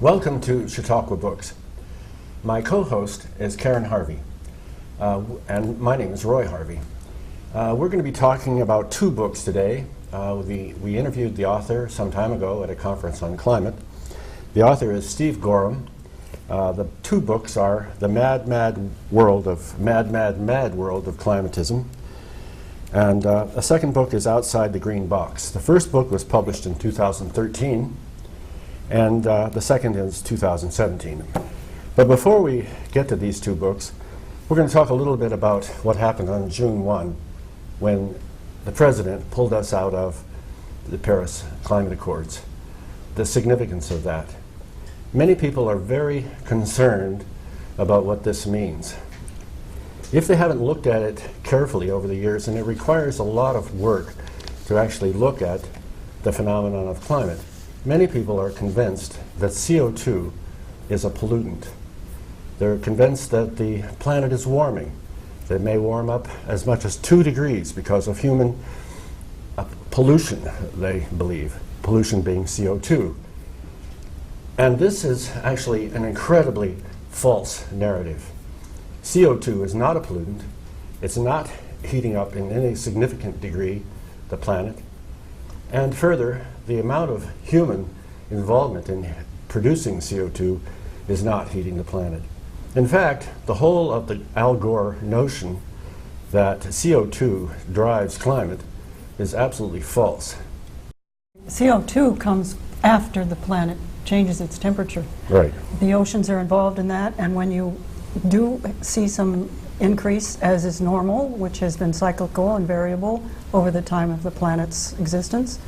Welcome to Chautauqua Books. My co-host is Karen Harvey, and my name is Roy Harvey. We're going to be talking about two books today. We interviewed the author some time ago at a conference on climate. The author is Steve Goreham. The two books are The Mad World of Climatism, and a second book is Outside the Greenbox. The first book was published in 2013, and the second is 2017. But before we get to these two books, we're going to talk a little bit about what happened on June 1 when the President pulled us out of the Paris Climate Accords, the significance of that. Many people are very concerned about what this means. If they haven't looked at it carefully over the years, and it requires a lot of work to actually look at the phenomenon of climate, many people are convinced that CO2 is a pollutant. They're convinced that the planet is warming. That it may warm up as much as 2 degrees because of human pollution, they believe, pollution being CO2. And this is actually an incredibly false narrative. CO2 is not a pollutant. It's not heating up in any significant degree the planet. And further, the amount of human involvement in producing CO2 is not heating the planet. In fact, the whole of the Al Gore notion that CO2 drives climate is absolutely false. CO2 comes after the planet changes its temperature. Right. The oceans are involved in that, and when you do see some increase, as is normal, which has been cyclical and variable over the time of the planet's existence,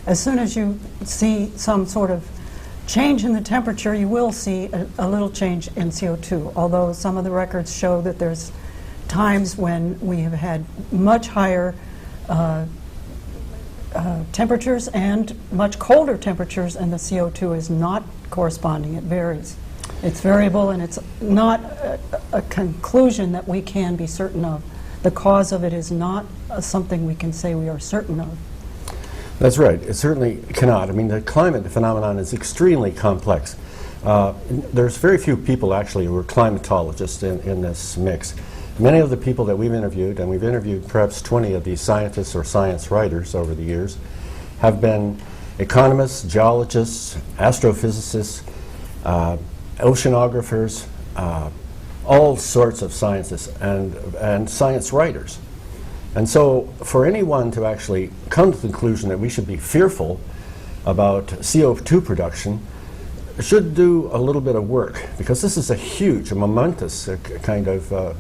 as soon as you see some sort of change in the temperature, you will see a little change in CO2, although some of the records show that there's times when we have had much higher temperatures and much colder temperatures, and the CO2 is not corresponding. It varies. It's variable, and it's not a conclusion that we can be certain of. The cause of it is not something we can say we are certain of. That's right. It certainly cannot. I mean, the climate phenomenon is extremely complex. There's very few people actually who are climatologists in this mix. Many of the people that we've interviewed, and we've interviewed perhaps 20 of these scientists or science writers over the years, have been economists, geologists, astrophysicists, oceanographers, all sorts of scientists and science writers. And so for anyone to actually come to the conclusion that we should be fearful about CO2 production should do a little bit of work, because this is a huge, a momentous kind of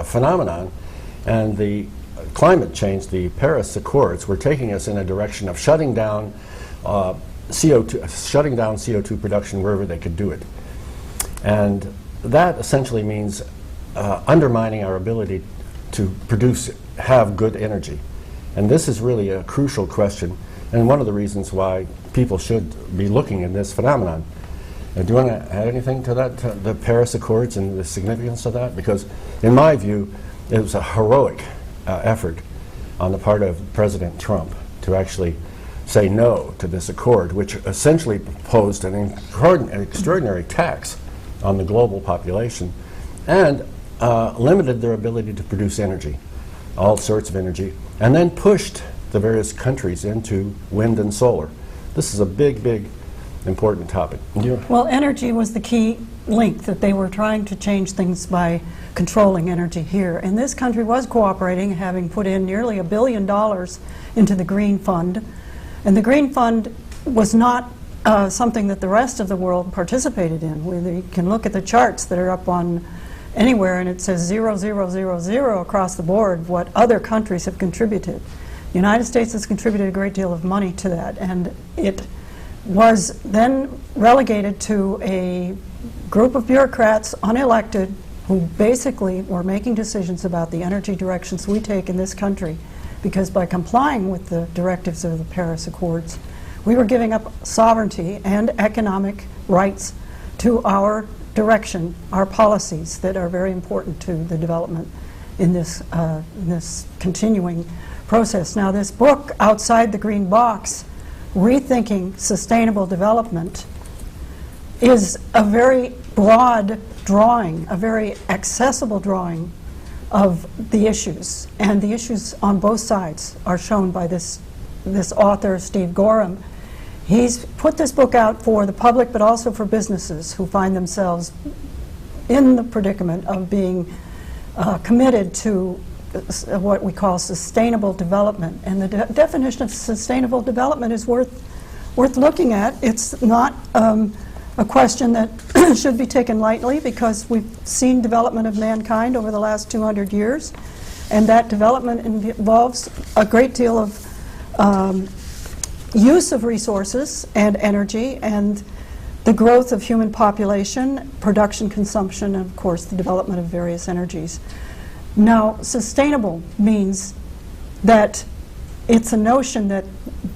phenomenon, and the climate change, the Paris Accords, were taking us in a direction of shutting down CO2 production wherever they could do it. And that essentially means undermining our ability to have good energy. And this is really a crucial question, and one of the reasons why people should be looking at this phenomenon. Do you want to add anything to that, to the Paris Accords and the significance of that? Because in my view, it was a heroic effort on the part of President Trump to actually say no to this accord, which essentially posed an extraordinary tax on the global population and limited their ability to produce energy, all sorts of energy, and then pushed the various countries into wind and solar. This is a big, big, important topic. Well, energy was the key link, that they were trying to change things by controlling energy here. And this country was cooperating, having put in nearly $1 billion into the Green Fund. And the Green Fund was not something that the rest of the world participated in. You can look at the charts that are up on anywhere, and it says 0, 0, 0, 0 across the board what other countries have contributed. The United States has contributed a great deal of money to that, and it was then relegated to a group of bureaucrats, unelected, who basically were making decisions about the energy directions we take in this country, because by complying with the directives of the Paris Accords, we were giving up sovereignty and economic rights to our direction, our policies that are very important to the development in this continuing process. Now, this book, Outside the Greenbox, Rethinking Sustainable Development, is a very broad drawing, a very accessible drawing of the issues. And the issues on both sides are shown by this author, Steve Goreham. He's put this book out for the public, but also for businesses who find themselves in the predicament of being committed to what we call sustainable development. And the definition of sustainable development is worth looking at. It's not a question that should be taken lightly, because we've seen development of mankind over the last 200 years, and that development involves a great deal of use of resources and energy, and the growth of human population, production, consumption, and of course the development of various energies. Now, sustainable means that it's a notion that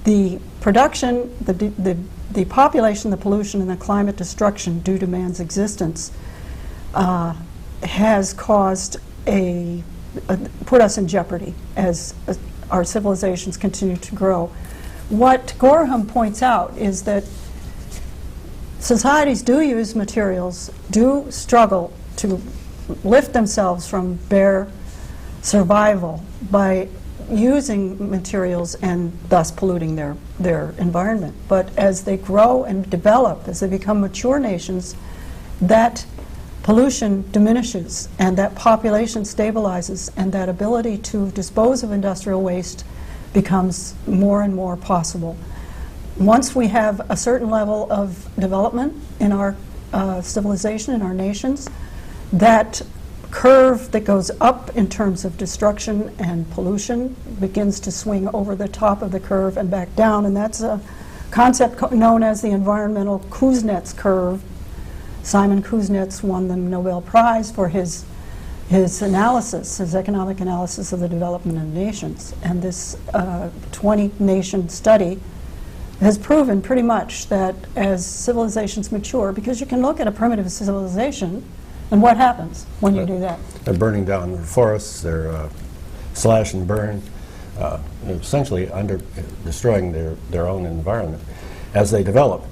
the production, the population, the pollution, and the climate destruction due to man's existence has caused put us in jeopardy as our civilizations continue to grow. What Gorham points out is that societies do use materials, do struggle to lift themselves from bare survival by using materials and thus polluting their environment. But as they grow and develop, as they become mature nations, that pollution diminishes and that population stabilizes, and that ability to dispose of industrial waste becomes more and more possible. Once we have a certain level of development in our civilization, in our nations, that curve that goes up in terms of destruction and pollution begins to swing over the top of the curve and back down, and that's a concept known as the environmental Kuznets curve. Simon Kuznets won the Nobel Prize for his analysis, his economic analysis of the development of nations. And this 20-nation study has proven pretty much that as civilizations mature, because you can look at a primitive civilization, and what happens when you do that? They're burning down their forests, they're slash and burn, essentially destroying their own environment as they develop.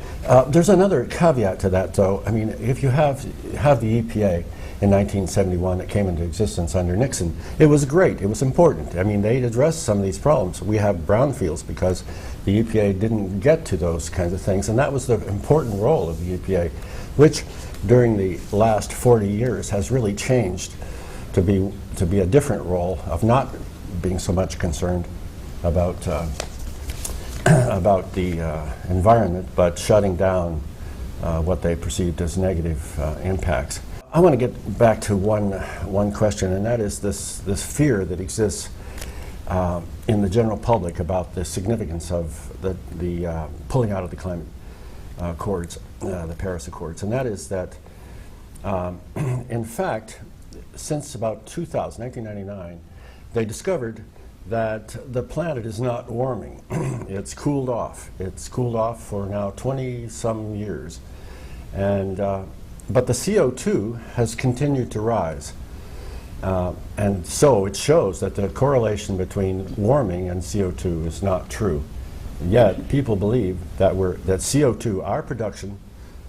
There's another caveat to that, though. I mean, if you have the EPA in 1971 that came into existence under Nixon, it was great, it was important. I mean, they addressed some of these problems. We have brownfields because the EPA didn't get to those kinds of things, and that was the important role of the EPA, which during the last 40 years has really changed to be a different role of not being so much concerned about the environment, but shutting down what they perceived as negative impacts. I want to get back to one question, and that is this fear that exists in the general public about the significance of the pulling out of the climate accords, the Paris Accords, and that is that, in fact, since about 1999, they discovered that the planet is not warming. It's cooled off. It's cooled off for now 20-some years, and but the CO2 has continued to rise, and so it shows that the correlation between warming and CO2 is not true. Yet people believe that CO2, our production,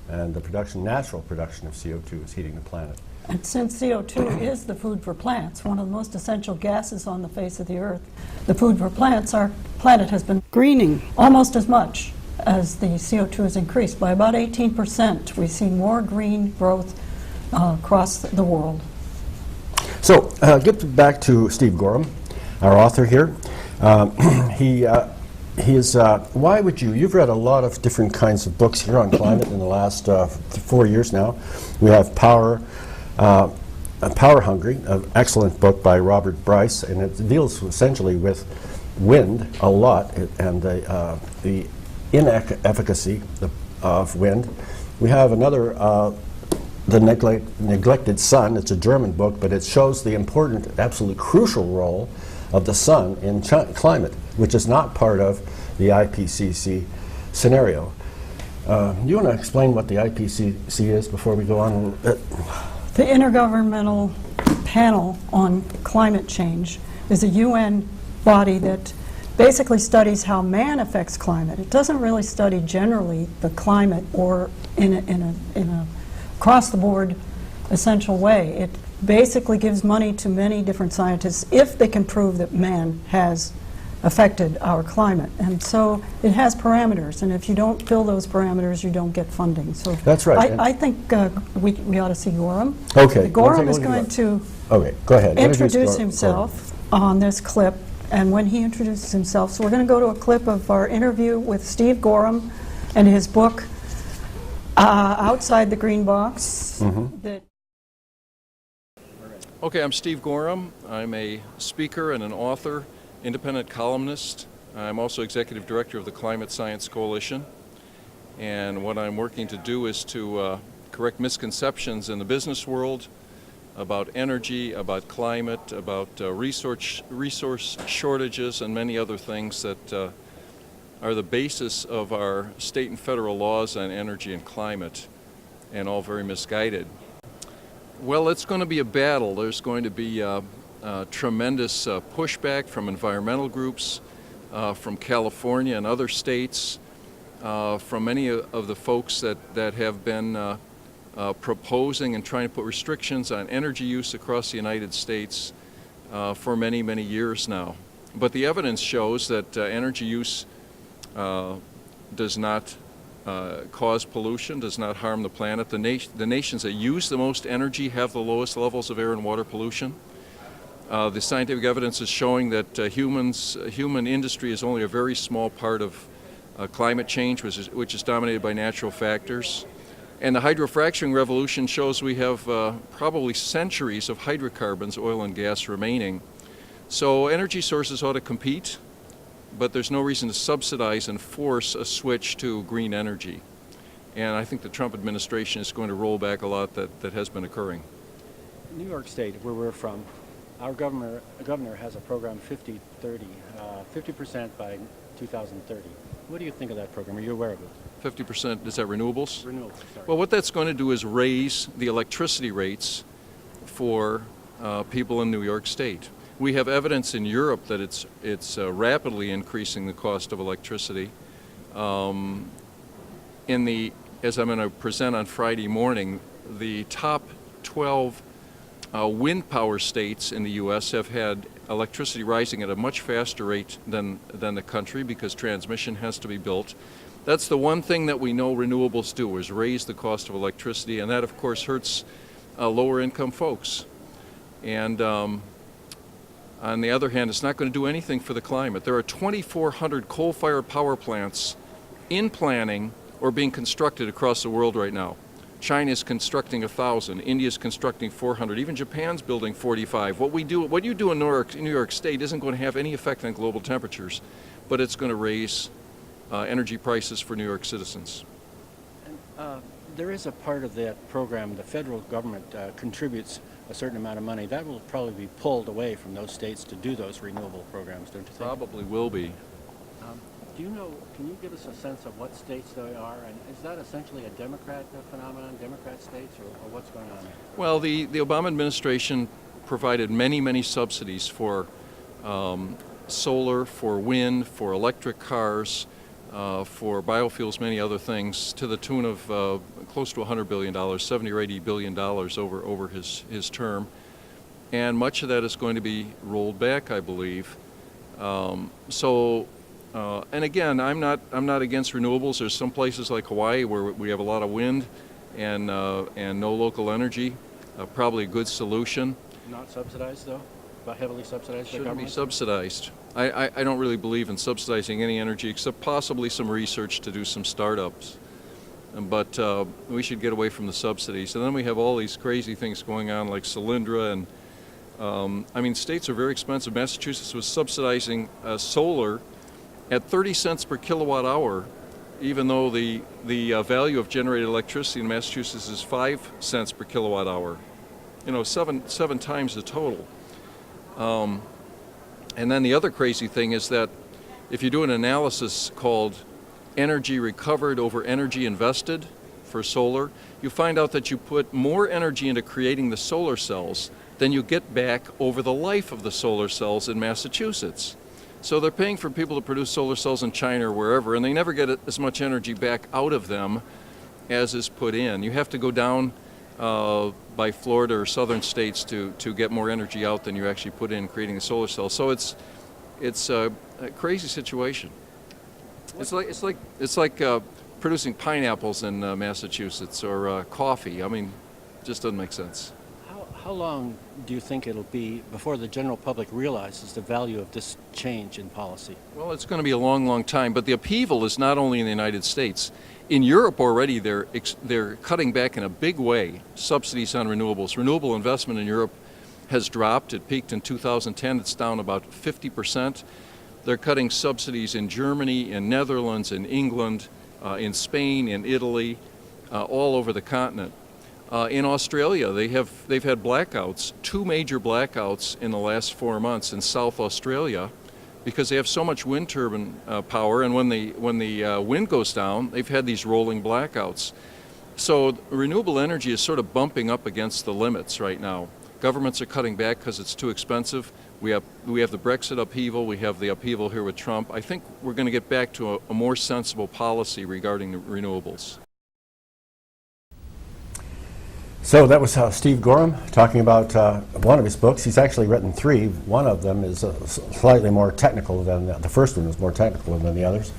and the natural production of CO2 is heating the planet. And since CO2 is the food for plants, one of the most essential gases on the face of the earth, the food for plants, our planet has been greening almost as much as the CO2 has increased by about 18%. We see more green growth across the world. So get back to Steve Goreham, our author here. Why would you've read a lot of different kinds of books here on climate in the last 4 years now. We have Power Hungry, an excellent book by Robert Bryce, and it deals essentially with wind a lot and the inefficacy of wind. We have another, The Neglected Sun. It's a German book, but it shows the important, absolutely crucial role of the sun in climate, which is not part of the IPCC scenario. You want to explain what the IPCC is before we go on? The Intergovernmental Panel on Climate Change is a UN body that basically studies how man affects climate. It doesn't really study generally the climate or in a across-the-board essential way. It basically gives money to many different scientists if they can prove that man has affected our climate. And so it has parameters, and if you don't fill those parameters, you don't get funding. So That's right. I think we ought to see Gorham. Okay. Gorham is going to Okay, go ahead. introduce himself on this clip, and when he introduces himself, so we're going to go to a clip of our interview with Steve Goreham and his book, Outside the Greenbox. That Okay, I'm Steve Goreham. I'm a speaker and an author, independent columnist. I'm also executive director of the Climate Science Coalition. And what I'm working to do is to correct misconceptions in the business world about energy, about climate, about resource shortages, and many other things that are the basis of our state and federal laws on energy and climate, and all very misguided. Well, it's going to be a battle. There's going to be tremendous pushback from environmental groups, from California and other states, from many of the folks that have been proposing and trying to put restrictions on energy use across the United States for many, many years now. But the evidence shows that energy use does not cause pollution, does not harm the planet. The nations that use the most energy have the lowest levels of air and water pollution. The scientific evidence is showing that human industry is only a very small part of climate change, which is dominated by natural factors. And the hydrofracturing revolution shows we have probably centuries of hydrocarbons, oil and gas remaining. So energy sources ought to compete, but there's no reason to subsidize and force a switch to green energy. And I think the Trump administration is going to roll back a lot that has been occurring. New York State, where we're from, our governor has a program 50-30, 50% by 2030. What do you think of that program? Are you aware of it? 50%, is that renewables? Renewables, sorry. Well, what that's going to do is raise the electricity rates for people in New York State. We have evidence in Europe that it's rapidly increasing the cost of electricity. As I'm going to present on Friday morning, the top 12 wind power states in the U.S. have had electricity rising at a much faster rate than the country because transmission has to be built. That's the one thing that we know renewables do, is raise the cost of electricity, and that of course hurts lower income folks. And on the other hand, it's not going to do anything for the climate. There are 2,400 coal-fired power plants in planning or being constructed across the world right now. China is constructing 1,000. India is constructing 400. Even Japan's building 45. What you do in New York State isn't going to have any effect on global temperatures, but it's going to raise energy prices for New York citizens. And, there is a part of that program, the federal government contributes a certain amount of money. That will probably be pulled away from those states to do those renewable programs, don't you think? Probably will be. Do you know, can you give us a sense of what states they are? And is that essentially a Democrat phenomenon, Democrat states, or what's going on there? Well, the Obama administration provided many subsidies for solar, for wind, for electric cars, for biofuels, many other things, to the tune of close to $100 billion, $70 or $80 billion over his term. And much of that is going to be rolled back, I believe. And again, I'm not against renewables. There's some places like Hawaii where we have a lot of wind and no local energy. Probably a good solution. Not subsidized, though? But heavily subsidized by Shouldn't government? be subsidized. I don't really believe in subsidizing any energy except possibly some research to do some startups. But we should get away from the subsidies. And then we have all these crazy things going on like Solyndra and I mean, states are very expensive. Massachusetts was subsidizing solar at 30 cents per kilowatt hour, even though the value of generated electricity in Massachusetts is 5 cents per kilowatt hour. You know, seven times the total. And then the other crazy thing is that if you do an analysis called energy recovered over energy invested for solar, you find out that you put more energy into creating the solar cells than you get back over the life of the solar cells in Massachusetts. So they're paying for people to produce solar cells in China or wherever, and they never get as much energy back out of them as is put in. You have to go down by Florida or southern states to get more energy out than you actually put in creating a solar cell. So it's a crazy situation. It's like producing pineapples in Massachusetts or coffee. I mean, it just doesn't make sense. How long do you think it'll be before the general public realizes the value of this change in policy? Well, it's going to be a long, long time, but the upheaval is not only in the United States. In Europe already, they're cutting back in a big way subsidies on renewables. Renewable investment in Europe has dropped. It peaked in 2010. It's down about 50%. They're cutting subsidies in Germany, in Netherlands, in England, in Spain, in Italy, all over the continent. In Australia, they've had blackouts, 2 major blackouts in the last 4 months in South Australia, because they have so much wind turbine power, and when the wind goes down, they've had these rolling blackouts. So renewable energy is sort of bumping up against the limits right now. Governments are cutting back because it's too expensive. We have the Brexit upheaval. We have the upheaval here with Trump. I think we're going to get back to a more sensible policy regarding the renewables. So that was Steve Goreham talking about one of his books. He's actually written 3. One of them is slightly more technical than the first one is more technical than the others.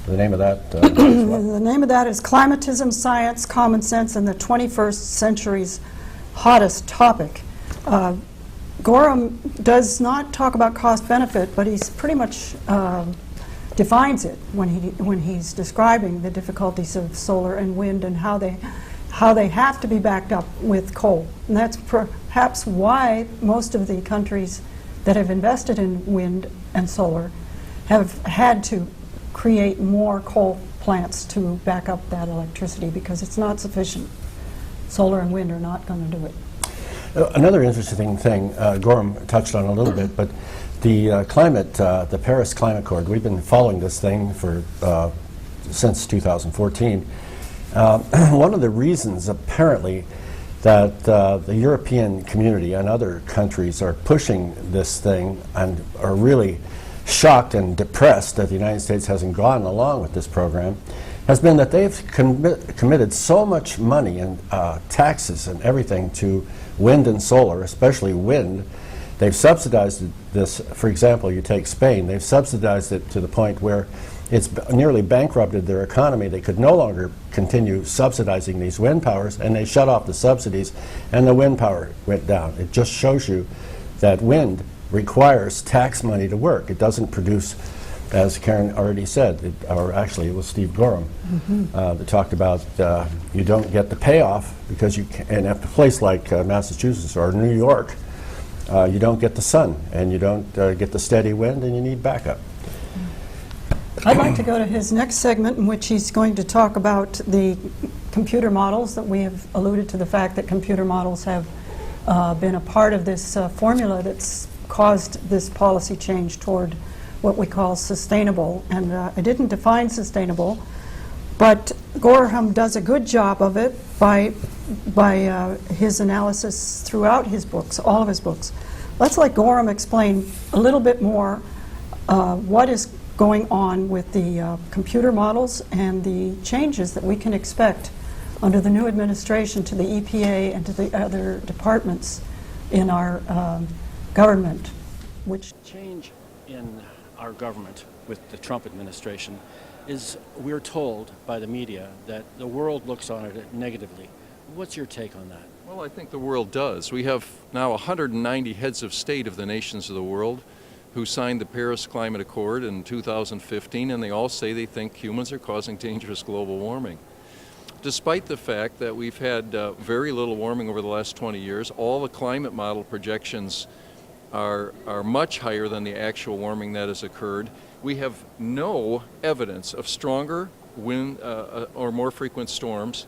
The name of that? The name of that is Climatism, Science, Common Sense, and the 21st Century's Hottest Topic. Gorham does not talk about cost-benefit, but he's pretty much defines it when he's describing the difficulties of solar and wind and how they have to be backed up with coal. And that's perhaps why most of the countries that have invested in wind and solar have had to create more coal plants to back up that electricity, because it's not sufficient. Solar and wind are not going to do it. Another interesting thing Gorham touched on a little bit, but the the Paris Climate Accord, we've been following this thing for since 2014. One of the reasons, apparently, that the European community and other countries are pushing this thing and are really shocked and depressed that the United States hasn't gone along with this program has been that they've committed so much money and taxes and everything to wind and solar, especially wind. They've subsidized this. For example, you take Spain, they've subsidized it to the point where it's nearly bankrupted their economy. They could no longer continue subsidizing these wind powers, and they shut off the subsidies, and the wind power went down. It just shows you that wind requires tax money to work. It doesn't produce, as Karen already said, or actually it was Steve Gorham that talked about you don't get the payoff because you can, in a place like Massachusetts or New York, you don't get the sun and you don't get the steady wind, and you need backup. I'd like to go to his next segment, in which he's going to talk about the computer models. That we have alluded to the fact that computer models have been a part of this formula that's caused this policy change toward what we call sustainable. And I didn't define sustainable, but Gorham does a good job of it by his analysis throughout his books, all of his books. Let's let Gorham explain a little bit more what is going on with the computer models and the changes that we can expect under the new administration to the EPA and to the other departments in our government. Which change in our government with the Trump administration is, we're told by the media that the world looks on it negatively. What's your take on that? Well, I think the world does. We have now 190 heads of state of the nations of the world who signed the Paris Climate Accord in 2015, and they all say they think humans are causing dangerous global warming. Despite the fact that we've had very little warming over the last 20 years, all the climate model projections are much higher than the actual warming that has occurred. We have no evidence of stronger wind or more frequent storms,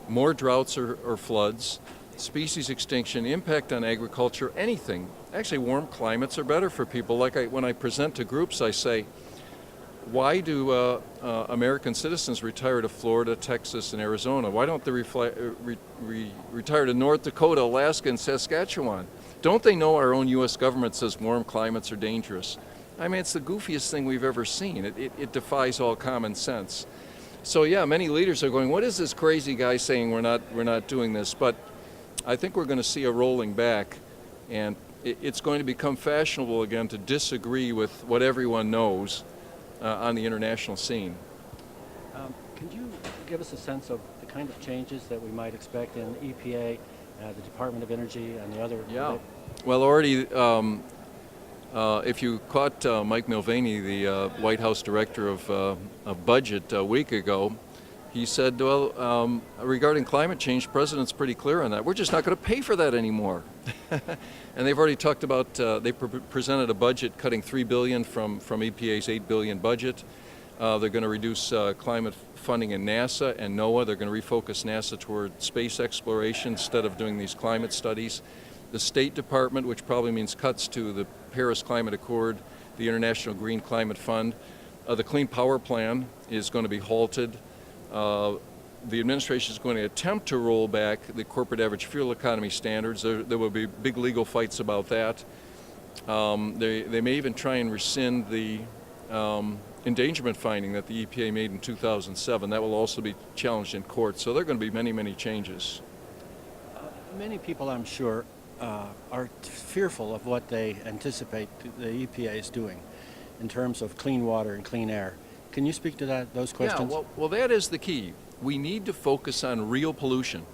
more droughts or floods, species extinction, impact on agriculture, anything. Actually, warm climates are better for people. Like when I present to groups, I say, why do American citizens retire to Florida, Texas, and Arizona? Why don't they retire to North Dakota, Alaska, and Saskatchewan? Don't they know our own U.S. government says warm climates are dangerous? I mean, it's the goofiest thing we've ever seen. It defies all common sense. So yeah, many leaders are going, what is this crazy guy saying we're not doing this? But I think we're going to see a rolling back, and it's going to become fashionable again to disagree with what everyone knows on the international scene. Can you give us a sense of the kind of changes that we might expect in EPA, the Department of Energy, and the other? Yeah. Well, already, if you caught Mike Mulvaney, the White House Director of Budget, a week ago, he said, well, regarding climate change, the President's pretty clear on that. We're just not going to pay for that anymore. And they've already talked about, they presented a budget cutting $3 billion from EPA's $8 billion budget. They're going to reduce climate funding in NASA and NOAA. They're going to refocus NASA toward space exploration instead of doing these climate studies. The State Department, which probably means cuts to the Paris Climate Accord, the International Green Climate Fund. The Clean Power Plan is going to be halted. The administration is going to attempt to roll back the corporate average fuel economy standards. There will be big legal fights about that. They may even try and rescind the endangerment finding that the EPA made in 2007. That will also be challenged in court. So there are going to be many, many changes. Many people, I'm sure, are fearful of what they anticipate the EPA is doing in terms of clean water and clean air. Can you speak to those questions? Yeah, well, that is the key. We need to focus on real pollution,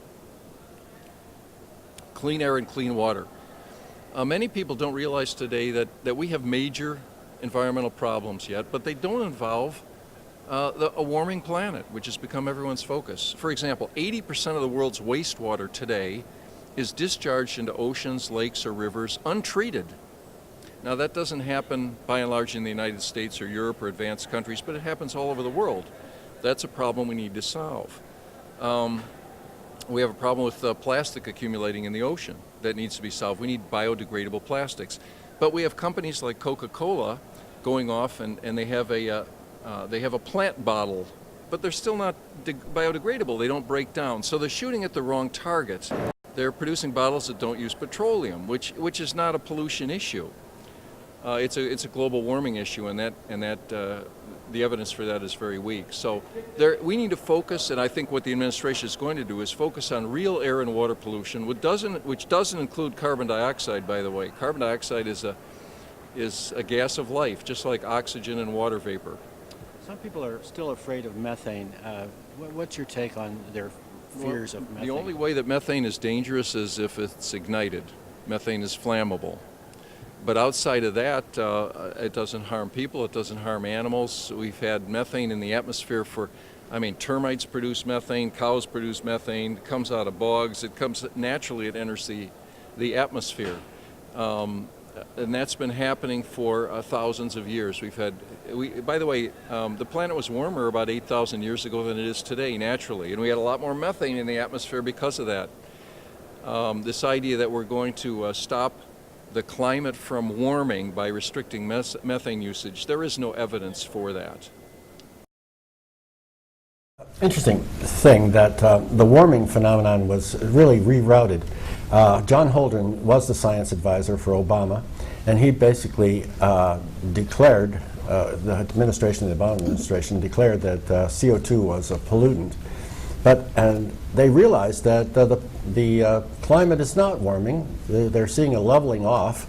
clean air and clean water. Many people don't realize today that we have major environmental problems yet, but they don't involve a warming planet, which has become everyone's focus. For example, 80% of the world's wastewater today is discharged into oceans, lakes, or rivers untreated. Now, that doesn't happen by and large in the United States or Europe or advanced countries, but it happens all over the world. That's a problem we need to solve. We have a problem with plastic accumulating in the ocean that needs to be solved. We need biodegradable plastics. But we have companies like Coca-Cola going off and they have a plant bottle, but they're still not biodegradable. They don't break down. So they're shooting at the wrong target. They're producing bottles that don't use petroleum, which is not a pollution issue. It's a global warming issue, and the evidence for that is very weak. So we need to focus, and I think what the administration is going to do is focus on real air and water pollution, which doesn't include carbon dioxide, by the way. Carbon dioxide is a gas of life, just like oxygen and water vapor. Some people are still afraid of methane. What's your take on their fears of methane? The only way that methane is dangerous is if it's ignited. Methane is flammable. But outside of that, it doesn't harm people, it doesn't harm animals. We've had methane in the atmosphere termites produce methane, cows produce methane, it comes out of bogs, it comes naturally, it enters the atmosphere. And that's been happening for thousands of years. By the way, the planet was warmer about 8,000 years ago than it is today, naturally, and we had a lot more methane in the atmosphere because of that. This idea that we're going to stop the climate from warming by restricting methane usage, there is no evidence for that. Interesting thing that the warming phenomenon was really rerouted. John Holdren was the science advisor for Obama, and he basically declared, the administration, the Obama administration, declared that CO2 was a pollutant. And they realized that the climate is not warming. They're seeing a leveling off.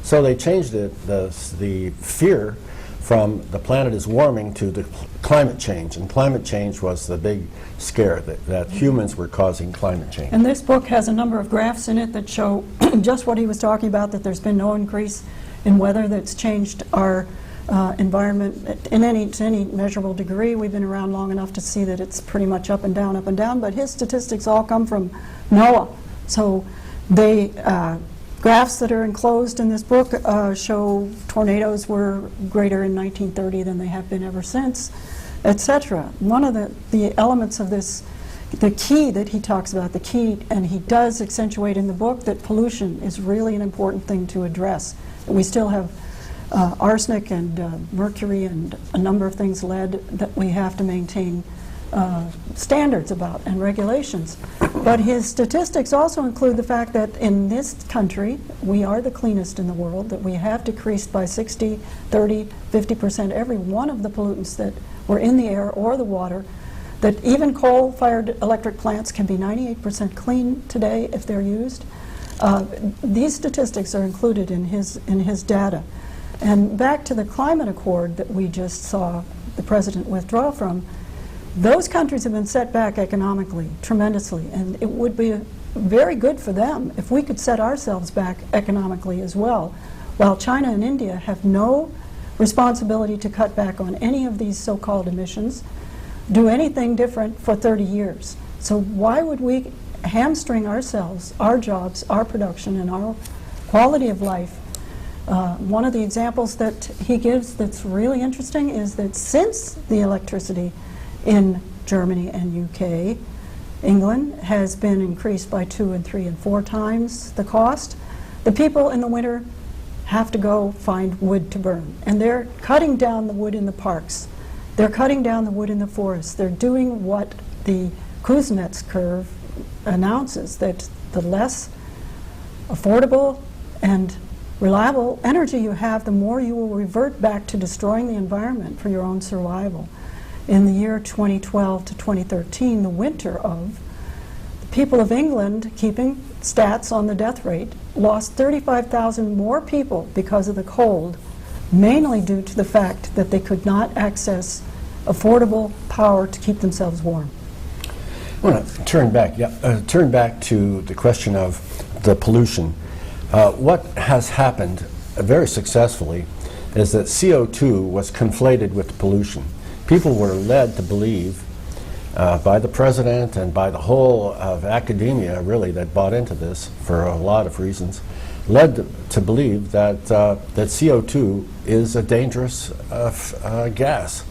So they changed the fear from the planet is warming to the climate change. And climate change was the big scare, that humans were causing climate change. And this book has a number of graphs in it that show just what he was talking about, that there's been no increase in weather that's changed our environment to any measurable degree. We've been around long enough to see that it's pretty much up and down, but his statistics all come from NOAA. So graphs that are enclosed in this book show tornadoes were greater in 1930 than they have been ever since, etc. One of the elements of this, the key that he talks about, and he does accentuate in the book, that pollution is really an important thing to address. We still have arsenic and mercury and a number of things, lead, that we have to maintain standards about and regulations. But his statistics also include the fact that in this country, we are the cleanest in the world, that we have decreased by 60, 30, 50% every one of the pollutants that were in the air or the water, that even coal-fired electric plants can be 98% clean today if they're used. These statistics are included in his data. And back to the climate accord that we just saw the president withdraw from, those countries have been set back economically tremendously, and it would be very good for them if we could set ourselves back economically as well, while China and India have no responsibility to cut back on any of these so-called emissions, do anything different for 30 years. So why would we hamstring ourselves, our jobs, our production, and our quality of life? One of the examples that he gives that's really interesting is that since the electricity in Germany and UK, England has been increased by 2 and 3 and 4 times the cost. The people in the winter have to go find wood to burn, and they're cutting down the wood in the parks. They're cutting down the wood in the forests. They're doing what the Kuznets curve announces, that the less affordable and reliable energy you have, the more you will revert back to destroying the environment for your own survival. In the year 2012 to 2013, the winter of, the people of England, keeping stats on the death rate, lost 35,000 more people because of the cold, mainly due to the fact that they could not access affordable power to keep themselves warm. I want to turn back to the question of the pollution. What has happened very successfully is that CO2 was conflated with pollution. People were led to believe by the president and by the whole of academia, really, that bought into this for a lot of reasons, led to believe that CO2 is a dangerous gas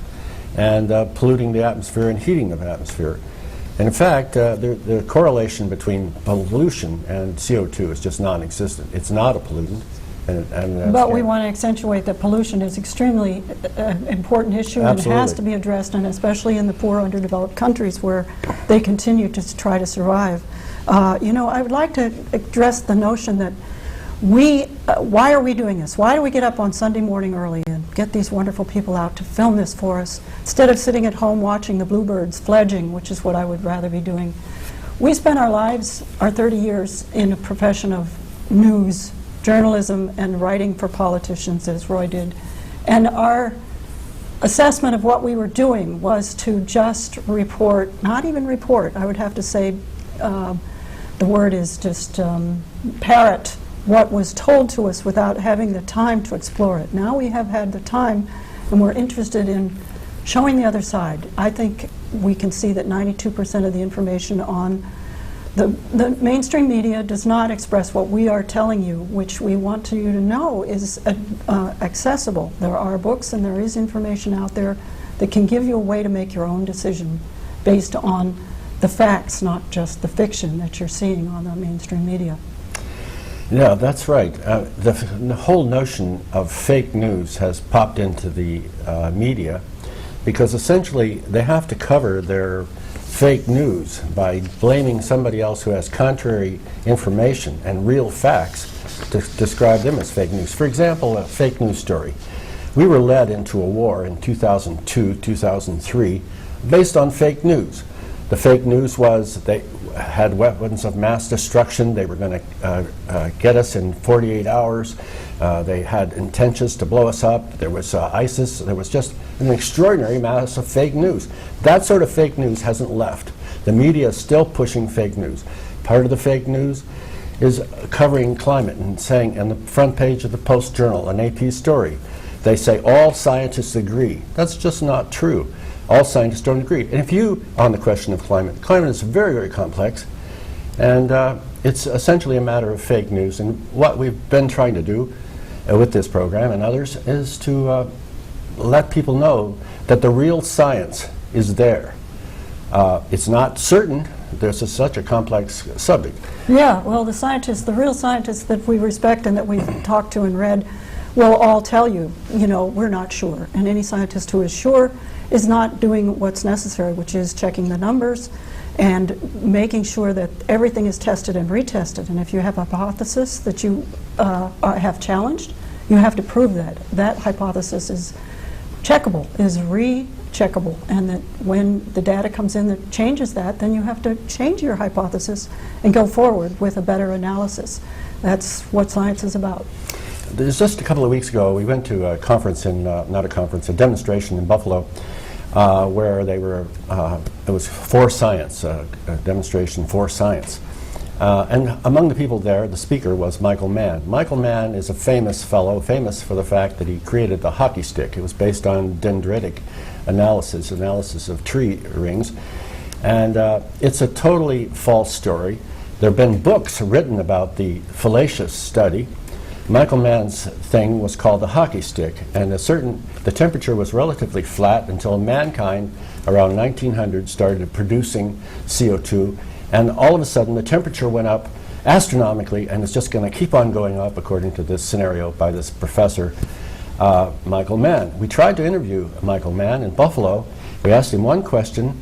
and polluting the atmosphere and heating the atmosphere. And in fact, the correlation between pollution and CO2 is just non-existent. It's not a pollutant. But we want to accentuate that pollution is extremely important issue. Absolutely. And has to be addressed, and especially in the poor, underdeveloped countries where they continue to try to survive. You know, I would like to address the notion that why are we doing this? Why do we get up on Sunday morning early and get these wonderful people out to film this for us, instead of sitting at home watching the bluebirds fledging, which is what I would rather be doing? We spent our lives, our 30 years, in a profession of news, journalism, and writing for politicians, as Roy did. And our assessment of what we were doing was to just report, not even report, I would have to say, the word is just parrot what was told to us without having the time to explore it. Now we have had the time, and we're interested in showing the other side. I think we can see that 92% of the information on the mainstream media does not express what we are telling you, which we want you to know is accessible. There are books and there is information out there that can give you a way to make your own decision based on the facts, not just the fiction that you're seeing on the mainstream media. Yeah, that's right. The whole notion of fake news has popped into the media because essentially they have to cover their fake news by blaming somebody else who has contrary information and real facts to describe them as fake news. For example, a fake news story. We were led into a war in 2002, 2003 based on fake news. The fake news was they had weapons of mass destruction. They were going to get us in 48 hours. They had intentions to blow us up. There was ISIS. There was just an extraordinary mass of fake news. That sort of fake news hasn't left. The media is still pushing fake news. Part of the fake news is covering climate and saying on the front page of the Post-Journal, an AP story, they say all scientists agree. That's just not true. All scientists don't agree. And if you, on the question of climate is very, very complex, and it's essentially a matter of fake news. And what we've been trying to do with this program and others is to let people know that the real science is there. It's not certain. This is such a complex subject. Yeah, well, the scientists, the real scientists that we respect and that we've talked to and read will all tell you, you know, we're not sure. And any scientist who is sure is not doing what's necessary, which is checking the numbers and making sure that everything is tested and retested. And if you have a hypothesis that you have challenged, you have to prove that. That hypothesis is checkable, is recheckable, and that when the data comes in that changes that, then you have to change your hypothesis and go forward with a better analysis. That's what science is about. Just a couple of weeks ago, we went to a conference in, not a conference, a demonstration in Buffalo, where they were, it was for science, a demonstration for science. And among the people there, the speaker was Michael Mann. Michael Mann is a famous fellow, famous for the fact that he created the hockey stick. It was based on dendritic analysis of tree rings. And it's a totally false story. There have been books written about the fallacious study. Michael Mann's thing was called the hockey stick, and the temperature was relatively flat until mankind around 1900 started producing CO2, and all of a sudden the temperature went up astronomically, and it's just going to keep on going up according to this scenario by this professor, Michael Mann. We tried to interview Michael Mann in Buffalo. We asked him one question.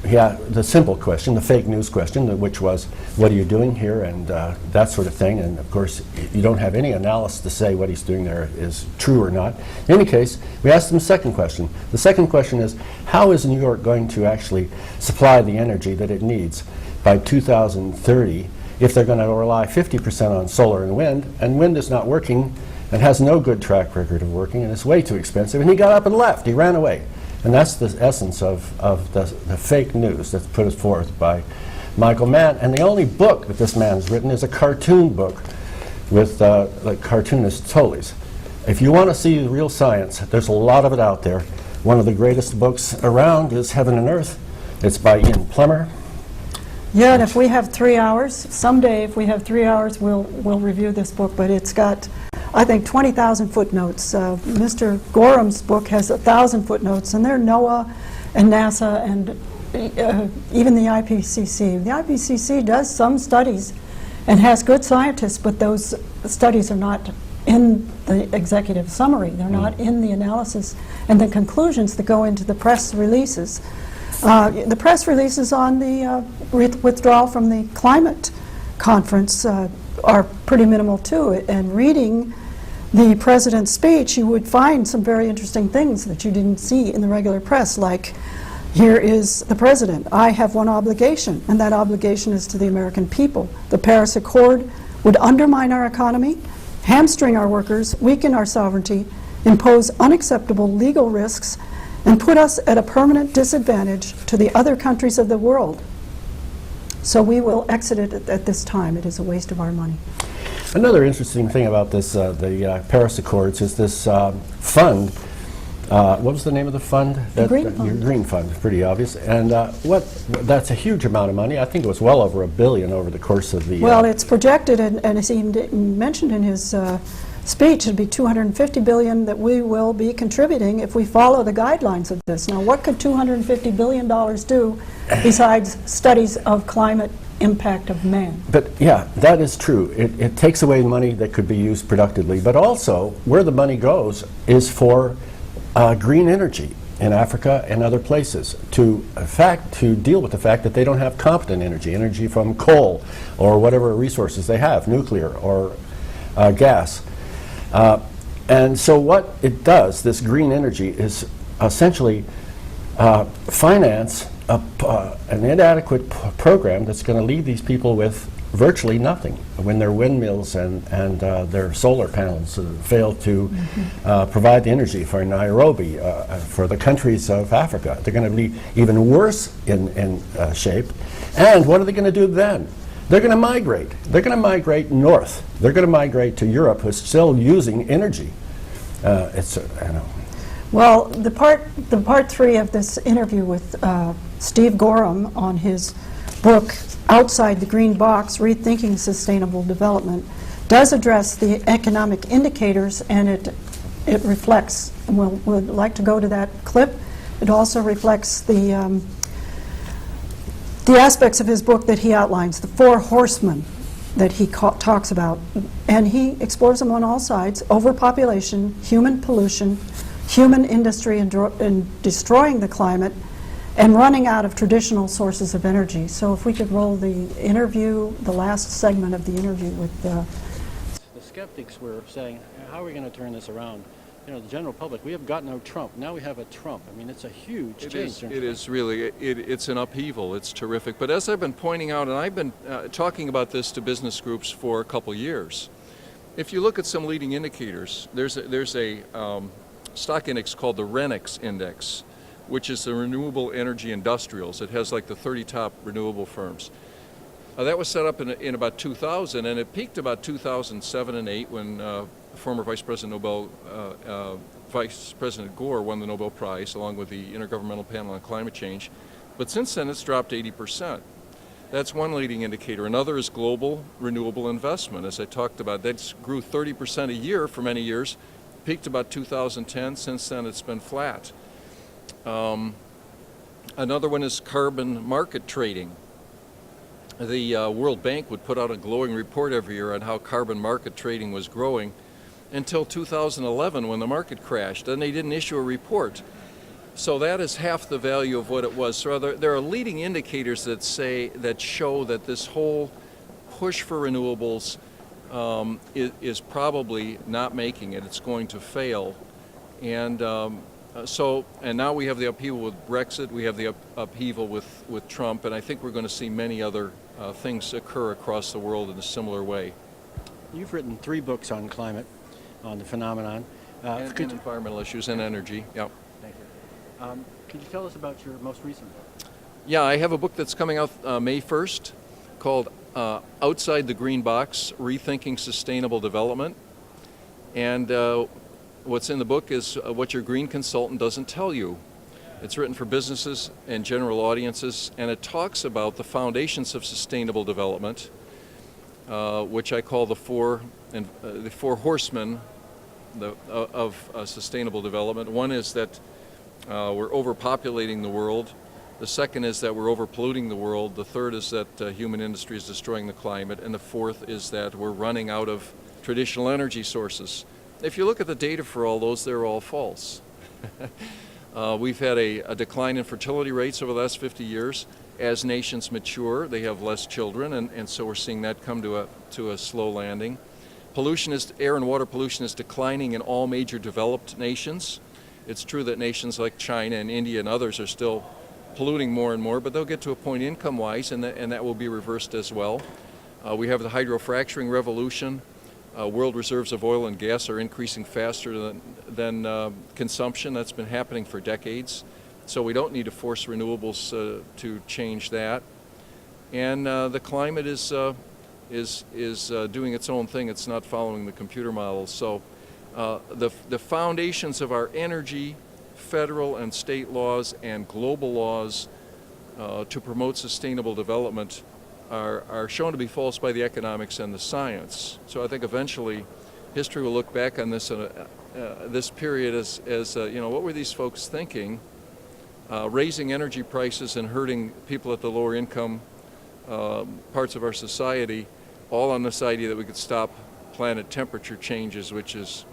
The simple question, the fake news question, which was, what are you doing here, and that sort of thing. And of course, you don't have any analysis to say what he's doing there is true or not. In any case, we asked him a second question. The second question is, how is New York going to actually supply the energy that it needs by 2030 if they're going to rely 50% on solar and wind is not working and has no good track record of working, and it's way too expensive. And he got up and left. He ran away. And that's the essence of the fake news that's put forth by Michael Mann. And the only book that this man's written is a cartoon book with the cartoonist Tolley's. If you want to see real science, there's a lot of it out there. One of the greatest books around is Heaven and Earth. It's by Ian Plummer. Yeah, and if we have 3 hours, someday if we have 3 hours, we'll review this book, but it's got, I think, 20,000 footnotes. Mr. Gorham's book has 1,000 footnotes, and they're NOAA and NASA and even the IPCC. The IPCC does some studies and has good scientists, but those studies are not in the executive summary. They're not in the analysis and the conclusions that go into the press releases. The press releases on the withdrawal from the climate conference are pretty minimal too. And reading the president's speech, you would find some very interesting things that you didn't see in the regular press, like, here is the president. I have one obligation, and that obligation is to the American people. The Paris Accord would undermine our economy, hamstring our workers, weaken our sovereignty, impose unacceptable legal risks, and put us at a permanent disadvantage to the other countries of the world. So we will exit it at this time. It is a waste of our money. Another interesting thing about this, the Paris Accords, is this fund. What was the name of the fund? The Green Fund. Green Fund, pretty obvious. And that's a huge amount of money. I think it was well over $1 billion over the course of the... Well, it's projected, and as he mentioned in his speech, it'd be $250 billion that we will be contributing if we follow the guidelines of this. Now, what could $250 billion do besides studies of climate impact of man? But yeah, that is true. It takes away money that could be used productively, but also where the money goes is for green energy in Africa and other places to deal with the fact that they don't have competent energy from coal or whatever resources they have, nuclear or gas. And so what it does, this green energy, is essentially finance an inadequate program that's going to leave these people with virtually nothing when their windmills and their solar panels fail to provide the energy for Nairobi, for the countries of Africa. They're going to be even worse in shape. And what are they going to do then? They're going to migrate. They're going to migrate north. They're going to migrate to Europe, who's still using energy. Well, the part 3 of this interview with Steve Goreham on his book, Outside the Green Box, Rethinking Sustainable Development, does address the economic indicators, and it reflects, and we'd like to go to that clip. It also reflects the aspects of his book that he outlines, the 4 horsemen that he talks about, and he explores them on all sides: overpopulation, human pollution, human industry in destroying the climate and running out of traditional sources of energy. So if we could roll the interview, the last segment of the interview with The skeptics were saying, how are we going to turn this around? You know, the general public, we have got no Trump. Now we have a Trump. I mean, it's a huge change. It is really, it's an upheaval. It's terrific. But as I've been pointing out, and I've been talking about this to business groups for a couple years, if you look at some leading indicators, there's a stock index called the RENX index, which is the Renewable Energy Industrials. It has like the 30 top renewable firms. That was set up in about 2000, and it peaked about 2007 and 8 when former Vice President Gore won the Nobel Prize along with the Intergovernmental Panel on Climate Change. But since then, it's dropped 80%. That's one leading indicator. Another is global renewable investment. As I talked about, that grew 30% a year for many years, peaked about 2010. Since then, it's been flat. Another one is carbon market trading. The World Bank would put out a glowing report every year on how carbon market trading was growing until 2011 when the market crashed. Then they didn't issue a report. So that is half the value of what it was. So there are leading indicators that show that this whole push for renewables is probably not making it. It's going to fail. And now we have the upheaval with Brexit, we have the upheaval with Trump, and I think we're going to see many other things occur across the world in a similar way. You've written 3 books on climate, on the phenomenon. And environmental issues and energy, yeah. Thank you. Could you tell us about your most recent book? Yeah, I have a book that's coming out May 1st called Outside the Greenbox, Rethinking Sustainable Development. And what's in the book is what your green consultant doesn't tell you. It's written for businesses and general audiences, and it talks about the foundations of sustainable development, which I call the four horsemen of sustainable development. One is that we're overpopulating the world. The second is that we're overpolluting the world. The third is that human industry is destroying the climate. And the fourth is that we're running out of traditional energy sources. If you look at the data for all those, they're all false. We've had a decline in fertility rates over the last 50 years. As nations mature, they have less children, and so we're seeing that come to a slow landing. Air and water pollution is declining in all major developed nations. It's true that nations like China and India and others are still polluting more and more, but they'll get to a point income-wise, and that will be reversed as well. We have the hydrofracturing revolution. World reserves of oil and gas are increasing faster than consumption. That's been happening for decades. So we don't need to force renewables to change that. And the climate is doing its own thing. It's not following the computer models. So the foundations of our energy, federal and state laws, and global laws to promote sustainable development are shown to be false by the economics and the science. So I think eventually history will look back on this this period as what were these folks thinking? Raising energy prices and hurting people at the lower income parts of our society, all on this idea that we could stop planet temperature changes, which is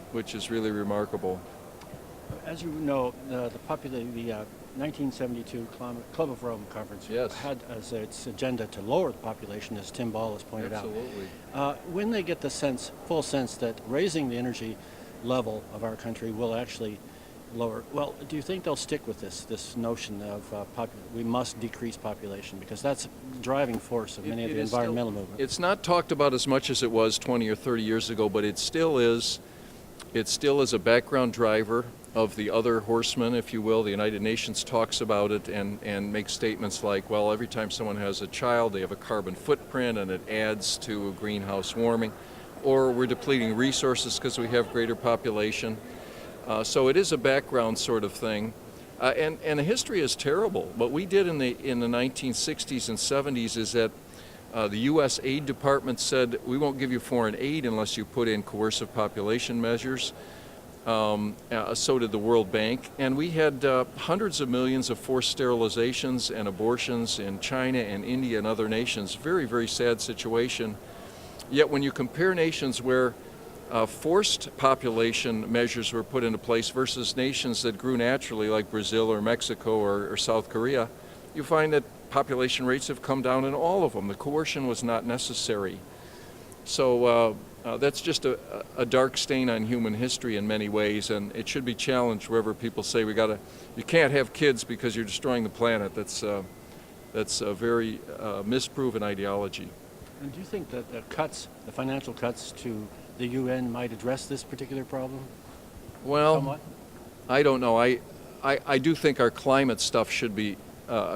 really remarkable. As you know, the 1972 Club of Rome Conference had as its agenda to lower the population, as Tim Ball has pointed out. When they get the full sense that raising the energy level of our country will actually lower, well, do you think they'll stick with this notion of we must decrease population? Because that's the driving force of many of the environmental movements. It's not talked about as much as it was 20 or 30 years ago, but it still is a background driver of the other horsemen, if you will. The United Nations talks about it and makes statements like, well, every time someone has a child, they have a carbon footprint and it adds to greenhouse warming. Or we're depleting resources because we have greater population. So it is a background sort of thing. And the history is terrible. What we did in the 1960s and 70s is that the U.S. Aid Department said, we won't give you foreign aid unless you put in coercive population measures. So did the World Bank. And we had hundreds of millions of forced sterilizations and abortions in China and India and other nations. Very, very sad situation. Yet when you compare nations where forced population measures were put into place versus nations that grew naturally like Brazil or Mexico or South Korea, you find that population rates have come down in all of them. The coercion was not necessary. So that's just a dark stain on human history in many ways, and it should be challenged wherever people say you can't have kids because you're destroying the planet. That's a very misproven ideology. And do you think that the financial cuts to the UN might address this particular problem? Well, somewhat? I don't know. I do think our climate stuff should be,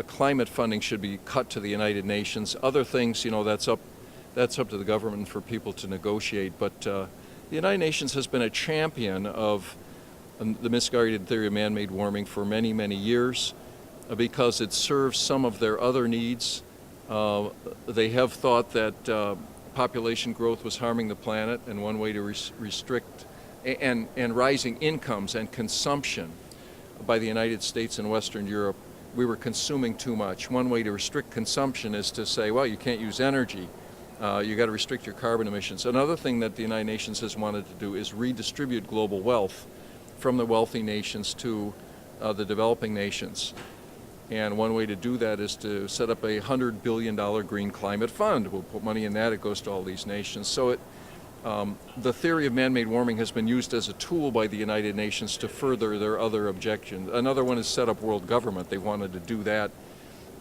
climate funding should be cut to the United Nations. Other things, that's up to the government for people to negotiate. But the United Nations has been a champion of the misguided theory of man-made warming for many, many years because it serves some of their other needs. They have thought that population growth was harming the planet, and one way to restrict and rising incomes and consumption by the United States and Western Europe, we were consuming too much. One way to restrict consumption is to say, well, you can't use energy. You got to restrict your carbon emissions. Another thing that the United Nations has wanted to do is redistribute global wealth from the wealthy nations to the developing nations. And one way to do that is to set up a $100 billion green climate fund. We'll put money in that, it goes to all these nations. So the theory of man-made warming has been used as a tool by the United Nations to further their other objections. Another one is set up world government. They wanted to do that.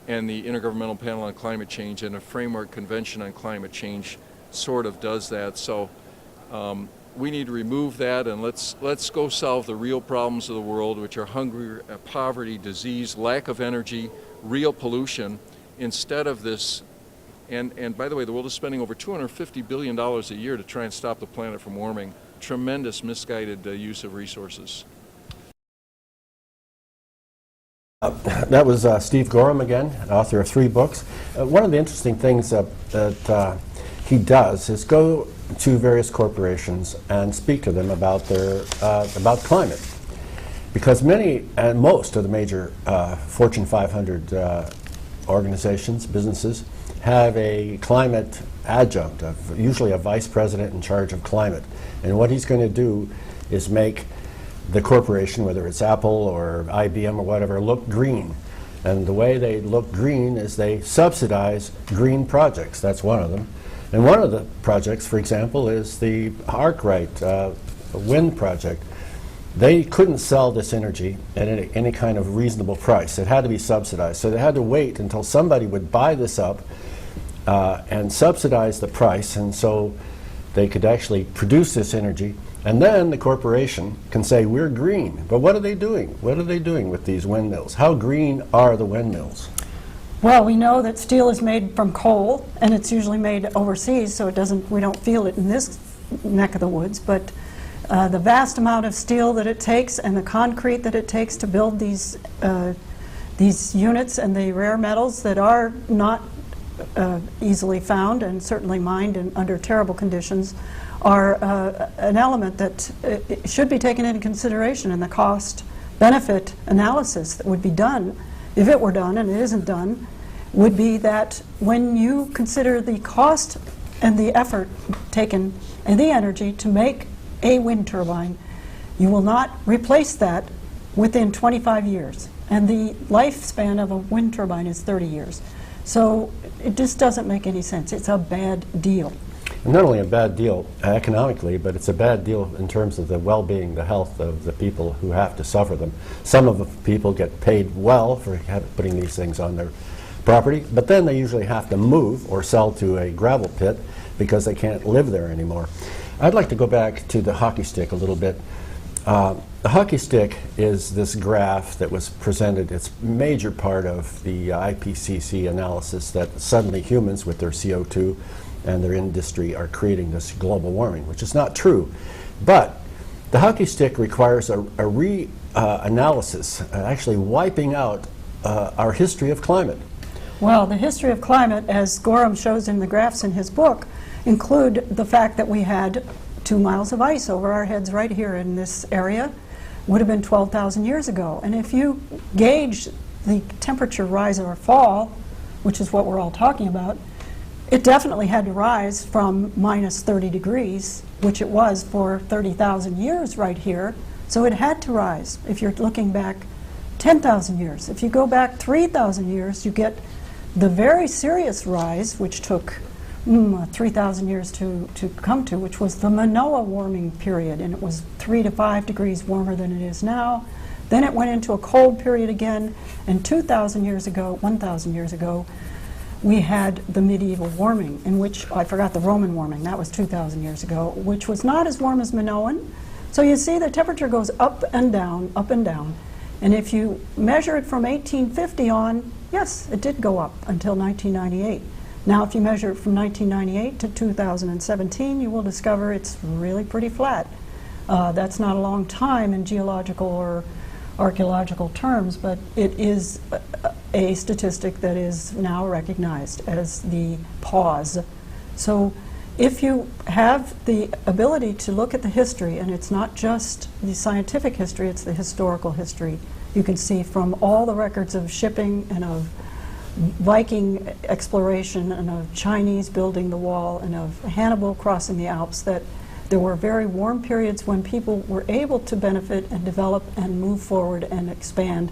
And the Intergovernmental Panel on Climate Change and a Framework Convention on Climate Change sort of does that. So we need to remove that, and let's go solve the real problems of the world, which are hunger, poverty, disease, lack of energy, real pollution, instead of this. And by the way, the world is spending over $250 billion a year to try and stop the planet from warming. Tremendous misguided use of resources. That was Steve Goreham again, author of 3 books. One of the interesting things that he does is go to various corporations and speak to them about about climate, because many and most of the major Fortune 500 organizations, businesses, have a climate adjunct, usually a vice president in charge of climate. And what he's going to do is make the corporation, whether it's Apple or IBM or whatever, look green. And the way they look green is they subsidize green projects. That's one of them. And one of the projects, for example, is the Arkwright wind project. They couldn't sell this energy at any kind of reasonable price. It had to be subsidized. So they had to wait until somebody would buy this up and subsidize the price, and so they could actually produce this energy. And then the corporation can say, we're green. But what are they doing? What are they doing with these windmills? How green are the windmills? Well, we know that steel is made from coal, and it's usually made overseas, so we don't feel it in this neck of the woods. But the vast amount of steel that it takes and the concrete that it takes to build these units and the rare metals that are not easily found and certainly mined and under terrible conditions are an element that should be taken into consideration in the cost-benefit analysis that would be done, if it were done, and it isn't done, would be that when you consider the cost and the effort taken and the energy to make a wind turbine, you will not replace that within 25 years. And the lifespan of a wind turbine is 30 years. So it just doesn't make any sense. It's a bad deal. And not only a bad deal economically, but it's a bad deal in terms of the well-being, the health of the people who have to suffer them. Some of the people get paid well for putting these things on their property, but then they usually have to move or sell to a gravel pit because they can't live there anymore. I'd like to go back to the hockey stick a little bit. The hockey stick is this graph that was presented. It's a major part of the IPCC analysis that suddenly humans with their CO2 and their industry are creating this global warming, which is not true. But the hockey stick requires a re-analysis, actually wiping out our history of climate. Well, the history of climate, as Gorham shows in the graphs in his book, include the fact that we had 2 miles of ice over our heads right here in this area. Would have been 12,000 years ago. And if you gauge the temperature rise or fall, which is what we're all talking about, it definitely had to rise from minus 30 degrees, which it was for 30,000 years right here. So it had to rise. If you're looking back 10,000 years. If you go back 3,000 years, you get the very serious rise, which took 3,000 years to come to, which was the Manoa warming period, and it was 3 to 5 degrees warmer than it is now. Then it went into a cold period again, and 1,000 years ago, we had the medieval warming, in which, I forgot the Roman warming, that was 2,000 years ago, which was not as warm as Minoan. So you see the temperature goes up and down, up and down. And if you measure it from 1850 on, yes, it did go up until 1998. Now if you measure it from 1998 to 2017, you will discover it's really pretty flat. That's not a long time in geological or archaeological terms, but it is a statistic that is now recognized as the pause. So if you have the ability to look at the history, and it's not just the scientific history, it's the historical history, you can see from all the records of shipping and of Viking exploration and of Chinese building the wall and of Hannibal crossing the Alps that there were very warm periods when people were able to benefit and develop and move forward and expand.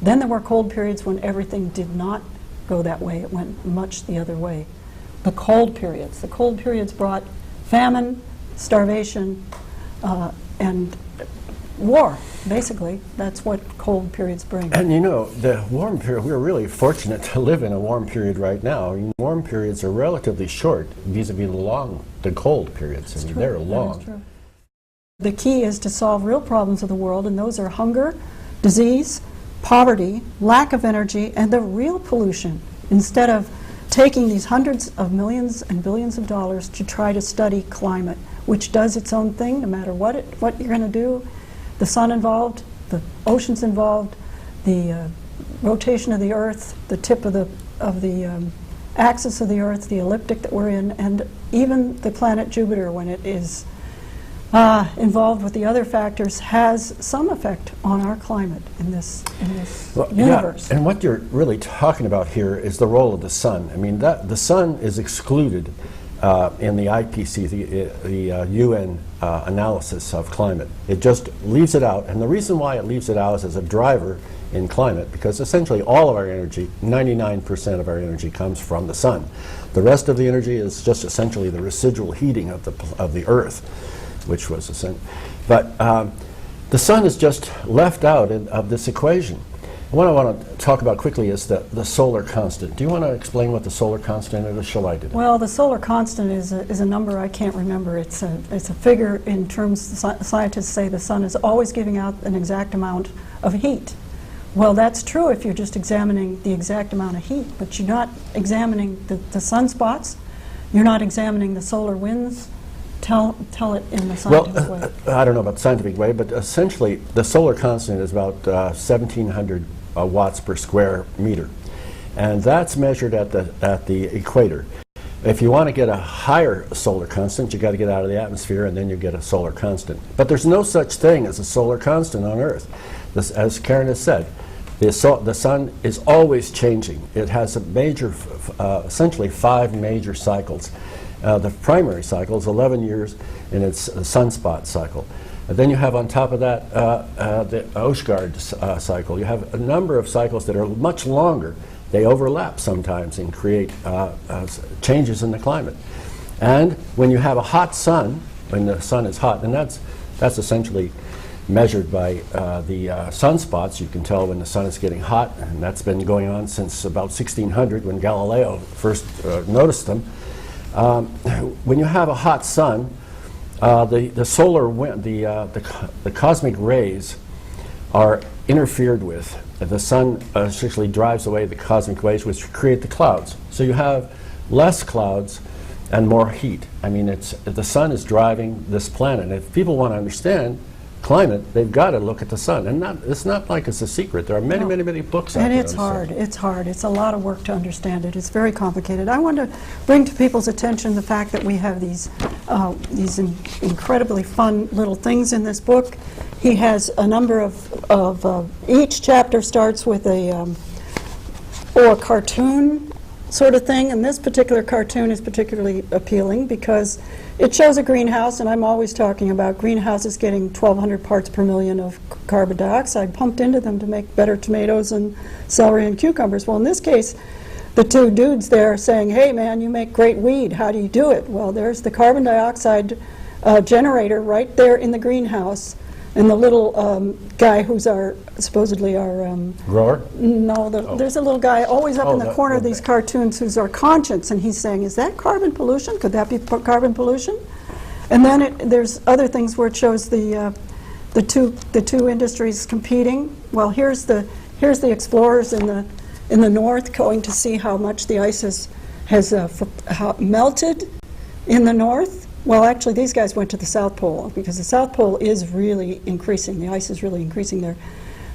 Then there were cold periods when everything did not go that way. It went much the other way. The cold periods brought famine, starvation, and war, basically. That's what cold periods bring. And you know, the warm period, we're really fortunate to live in a warm period right now. I mean, warm periods are relatively short vis-a-vis the cold periods. I mean, they're long. That is true. The key is to solve real problems of the world, and those are hunger, disease, poverty, lack of energy, and the real pollution, instead of taking these hundreds of millions and billions of dollars to try to study climate, which does its own thing no matter what you're going to do. The sun involved, the oceans involved, the rotation of the Earth, the tip of the axis of the Earth, the ecliptic that we're in, and even the planet Jupiter, when it is involved with the other factors, has some effect on our climate in this universe. Yeah, and what you're really talking about here is the role of the sun. I mean, the sun is excluded in the IPC, the UN analysis of climate. It just leaves it out, and the reason why it leaves it out is as a driver in climate, because essentially all of our energy, 99% of our energy, comes from the sun. The rest of the energy is just essentially the residual heating of the Earth, which was but the sun is just left out of this equation. What I want to talk about quickly is the solar constant. Do you want to explain what the solar constant is, or shall I do that? Well, the solar constant is a number I can't remember. It's a figure in terms scientists say the sun is always giving out an exact amount of heat. Well, that's true if you're just examining the exact amount of heat, but you're not examining the sunspots. You're not examining the solar winds. Tell it in the scientific way. I don't know about the scientific way, but essentially the solar constant is about 1,700 watts per square meter, and that's measured at the equator. If you want to get a higher solar constant, you got to get out of the atmosphere, and then you get a solar constant. But there's no such thing as a solar constant on Earth. As Karen has said, the sun is always changing. It has a major, essentially 5 major cycles. The primary cycle is 11 years in its sunspot cycle. Then you have on top of that the Oshgard cycle. You have a number of cycles that are much longer. They overlap sometimes and create changes in the climate. And when you have a hot sun, when the sun is hot, and that's essentially measured by the sunspots. You can tell when the sun is getting hot, and that's been going on since about 1600 when Galileo first noticed them. When you have a hot sun, the solar wind, the cosmic rays are interfered with. The sun essentially drives away the cosmic rays, which create the clouds. So you have less clouds and more heat. I mean, the sun is driving this planet. If people want to understand climate, they've got to look at the sun. And it's not like it's a secret. There are many, many books out there. And it's hard. It's hard. It's a lot of work to understand it. It's very complicated. I want to bring to people's attention the fact that we have these incredibly fun little things in this book. He has a number of each chapter starts with a cartoon sort of thing, and this particular cartoon is particularly appealing because it shows a greenhouse, and I'm always talking about greenhouses getting 1,200 parts per million of carbon dioxide pumped into them to make better tomatoes and celery and cucumbers. Well, in this case, the two dudes there are saying, hey man, you make great weed, how do you do it? Well, there's the carbon dioxide generator right there in the greenhouse, and the little guy who's supposedly our Grower? no, there's a little guy always up in the corner of these cartoons who's our conscience, and he's saying, is that carbon pollution? Could that be carbon pollution? And then there's other things where it shows the two industries competing. Well, here's the explorers in the north going to see how much the ice has melted in the north. Well, actually, these guys went to the South Pole because the South Pole is really increasing. The ice is really increasing there.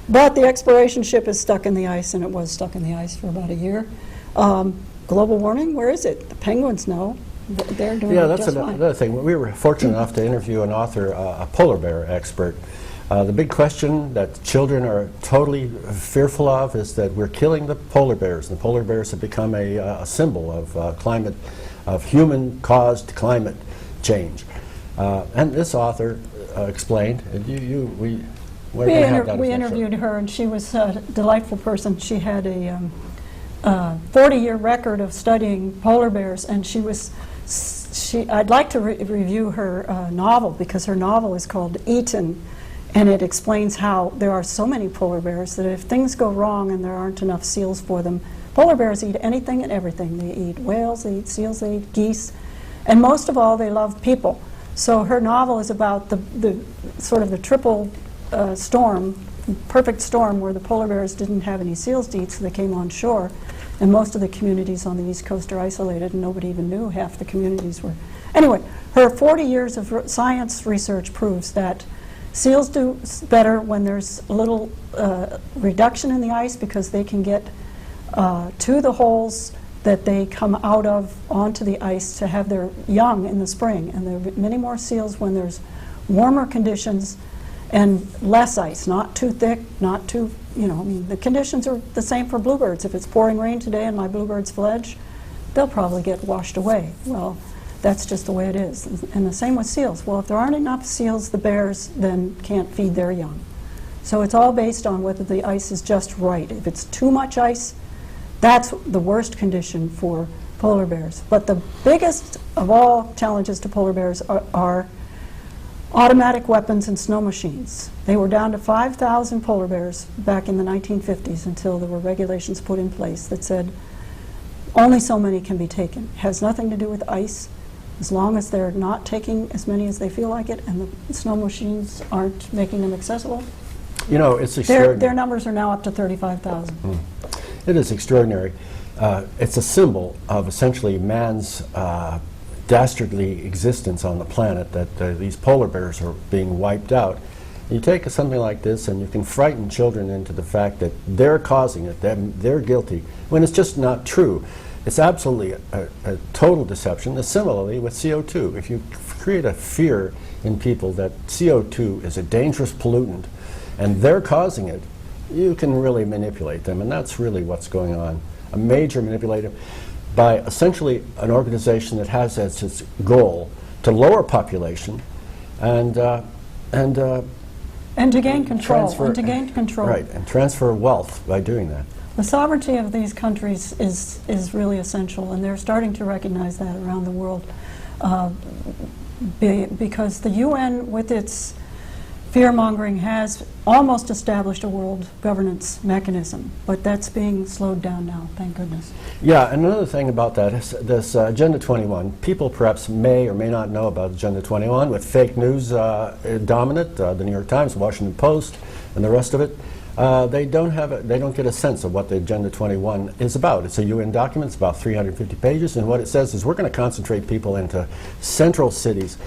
But the exploration ship is stuck in the ice, and it was stuck in the ice for about a year. Global warming, where is it? The penguins know. They're doing Yeah, it that's just fine. another thing. We were fortunate enough to interview an author, a polar bear expert. The big question that children are totally fearful of is that we're killing the polar bears. The polar bears have become a symbol of human-caused climate change. And this author explained, and we interviewed her, and she was a delightful person. She had a 40-year record of studying polar bears, and I'd like to review her novel, because her novel is called Eaten, and it explains how there are so many polar bears that if things go wrong and there aren't enough seals for them, polar bears eat anything and everything. They eat whales, they eat seals, they eat geese, and most of all, they love people. So her novel is about the sort of the triple storm, perfect storm, where the polar bears didn't have any seals to eat, so they came on shore. And most of the communities on the East Coast are isolated, and nobody even knew half the communities were. Anyway, her 40 years of science research proves that seals do better when there's a little reduction in the ice, because they can get to the holes that they come out of onto the ice to have their young in the spring. And there are many more seals when there's warmer conditions and less ice, not too thick, not too, I mean, the conditions are the same for bluebirds. If it's pouring rain today and my bluebirds fledge, they'll probably get washed away. Well, that's just the way it is. And the same with seals. Well, if there aren't enough seals, the bears then can't feed their young. So it's all based on whether the ice is just right. If it's too much ice, that's the worst condition for polar bears. But the biggest of all challenges to polar bears are automatic weapons and snow machines. They were down to 5,000 polar bears back in the 1950s until there were regulations put in place that said only so many can be taken. It has nothing to do with ice, as long as they're not taking as many as they feel like it and the snow machines aren't making them accessible. It's extraordinary. Their numbers are now up to 35,000. It is extraordinary. It's a symbol of essentially man's dastardly existence on the planet, that these polar bears are being wiped out. You take something like this and you can frighten children into the fact that they're causing it, they're guilty, when it's just not true. It's absolutely a total deception. Similarly with CO2. If you create a fear in people that CO2 is a dangerous pollutant and they're causing it, you can really manipulate them, and that's really what's going on. A major manipulation by essentially an organization that has as its goal to lower population and to gain control. Right, and transfer wealth by doing that. The sovereignty of these countries is really essential, and they're starting to recognize that around the world, because the UN, with its fear-mongering, has almost established a world governance mechanism, but that's being slowed down now, thank goodness. Yeah, and another thing about that is this Agenda 21. People perhaps may or may not know about Agenda 21 with fake news dominant, the New York Times, Washington Post, and the rest of it. They don't get a sense of what the Agenda 21 is about. It's a UN document. It's about 350 pages, and what it says is we're going to concentrate people into central cities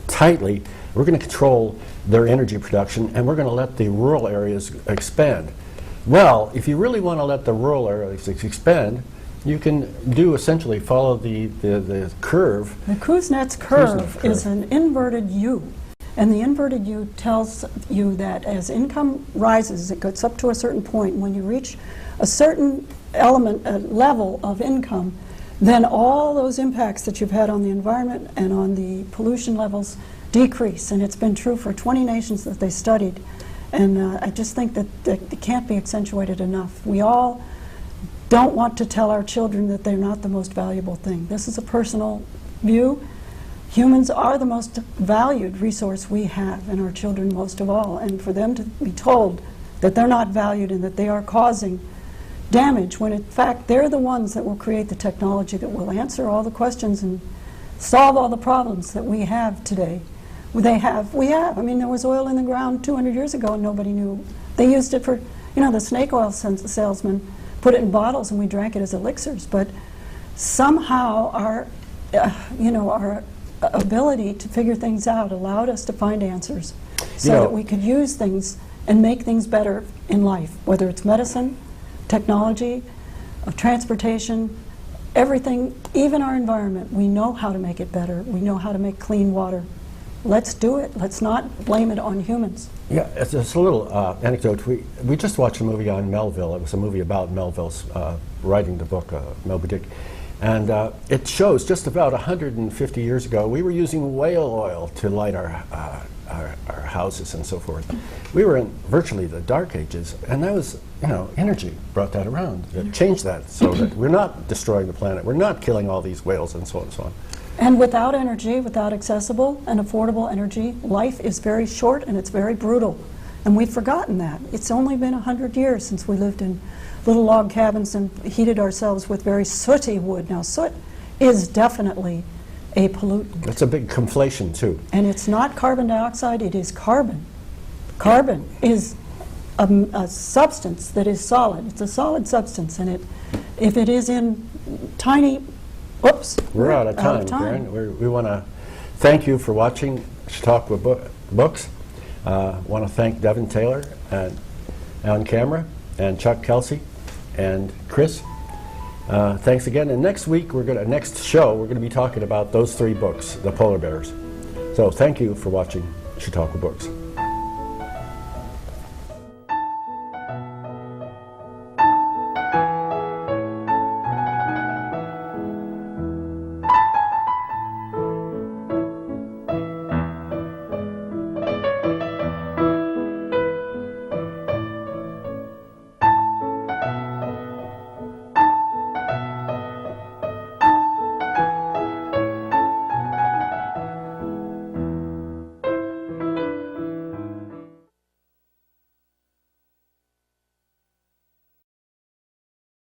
tightly. We're going to control their energy production, and we're going to let the rural areas expand. Well, if you really want to let the rural areas expand, you can essentially follow the curve. The Kuznets curve is an inverted U. And the inverted U tells you that as income rises, it gets up to a certain point. When you reach a certain level of income, then all those impacts that you've had on the environment and on the pollution levels decrease. And it's been true for 20 nations that they studied. And I just think that it can't be accentuated enough. We all don't want to tell our children that they're not the most valuable thing. This is a personal view. Humans are the most valued resource we have, and our children most of all. And for them to be told that they're not valued and that they are causing damage, when in fact they're the ones that will create the technology that will answer all the questions and solve all the problems that we have today. We have. I mean, there was oil in the ground 200 years ago and nobody knew. They used it for, the snake oil salesman put it in bottles and we drank it as elixirs. But somehow our ability to figure things out allowed us to find answers so that we could use things and make things better in life, whether it's medicine, technology, transportation, everything, even our environment. We know how to make it better. We know how to make clean water. Let's do it. Let's not blame it on humans. Yeah, it's a little anecdote. We just watched a movie on Melville. It was a movie about Melville's writing the book, Moby Dick. And it shows just about 150 years ago, we were using whale oil to light our houses and so forth. We were in virtually the dark ages, and that was, energy brought that around. It changed that so that we're not destroying the planet. We're not killing all these whales and so on and so on. And without energy, without accessible and affordable energy, life is very short and it's very brutal. And we've forgotten that. It's only been 100 years since we lived in little log cabins and heated ourselves with very sooty wood. Now, soot is definitely a pollutant. It's a big conflation, too. And it's not carbon dioxide, it is carbon. Carbon is a substance that is solid. It's a solid substance, and if it is in tiny... Whoops. We're out of time, Karen. We want to thank you for watching Chautauqua Books. Want to thank Devin Taylor on camera, and Chuck Kelsey, and Chris. Thanks again. And next week, next show, we're going to be talking about those 3 books, the polar bears. So thank you for watching Chautauqua Books.